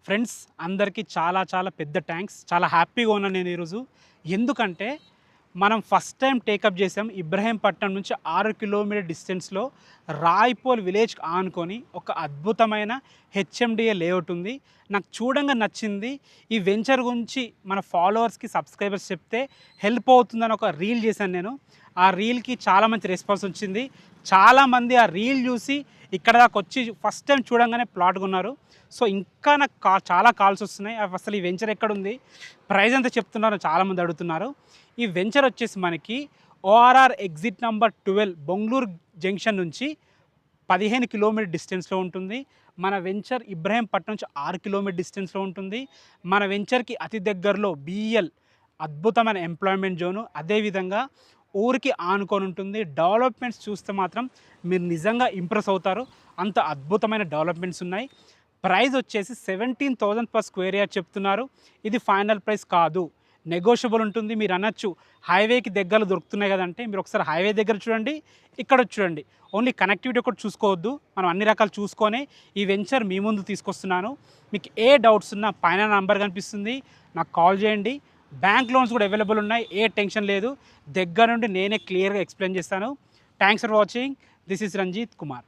Friends అందరికీ చాలా చాలా పెద్ద థ్యాంక్స్. చాలా హ్యాపీగా ఉన్నాను నేను ఈరోజు. ఎందుకంటే మనం ఫస్ట్ టైం టేకప్ చేసాం ఇబ్రహీంపట్నం నుంచి 6 కిలోమీటర్ డిస్టెన్స్‌లో రాయ్‌పోల్ విలేజ్‌కి ఆనుకొని ఒక అద్భుతమైన హెచ్ఎండిఏ లేఅవుట్ ఉంది. నాకు చూడంగా నచ్చింది. ఈ వెంచర్ గురించి మన ఫాలోవర్స్‌కి, సబ్స్క్రైబర్స్ చెప్తే హెల్ప్ అవుతుందని ఒక రీల్ చేశాను నేను. ఆ రీల్‌కి చాలా మంచి రెస్పాన్స్ వచ్చింది. చాలామంది ఆ రీల్ చూసి ఇక్కడ దాకా వచ్చి ఫస్ట్ టైం చూడంగానే ప్లాట్ కొన్నారు. సో ఇంకా నాకు చాలా కాల్స్ వస్తున్నాయి. అసలు ఈ వెంచర్ ఎక్కడుంది, ప్రైస్ ఎంత చెప్తున్నారు చాలామంది అడుగుతున్నారు. ఈ వెంచర్ వచ్చేసి మనకి ORR exit number 12 Bengaluru junction నుంచి 15 కిలోమీటర్ డిస్టెన్స్లో ఉంటుంది. మన వెంచర్ ఇబ్రహీంపట్నం నుంచి 6 కిలోమీటర్ డిస్టెన్స్లో ఉంటుంది. మన వెంచర్కి అతి దగ్గరలో బిఈఎల్ అద్భుతమైన ఎంప్లాయ్మెంట్ జోను, అదేవిధంగా ఊరికి ఆనుకొని ఉంటుంది. డెవలప్మెంట్స్ చూస్తే మాత్రం మీరు నిజంగా ఇంప్రెస్ అవుతారు. అంత అద్భుతమైన డెవలప్మెంట్స్ ఉన్నాయి. ప్రైస్ వచ్చేసి 17,000 పర్ స్క్వేర్ యార్డ్ చెప్తున్నారు. ఇది ఫైనల్ ప్రైస్ కాదు, నెగోషియబుల్ ఉంటుంది. మీరు అనొచ్చు హైవేకి దగ్గరలో దొరుకుతున్నాయి కదంటే, మీరు ఒకసారి హైవే దగ్గర చూడండి, ఇక్కడ చూడండి. ఓన్లీ కనెక్టివిటీ ఒకటి చూసుకోవద్దు, మనం అన్ని రకాలు చూసుకొని ఈ వెంచర్ మీ ముందు తీసుకొస్తున్నాను. మీకు ఏ డౌట్స్ ఉన్నా పైన నంబర్ కనిపిస్తుంది, నాకు కాల్ చేయండి. బ్యాంక్ లోన్స్ కూడా అవైలబుల్ ఉన్నాయి, ఏ టెన్షన్ లేదు. దగ్గర నుండి నేనే క్లియర్గా ఎక్స్ప్లెయిన్ చేస్తాను. Thanks for watching. This is Ranjith Kumar.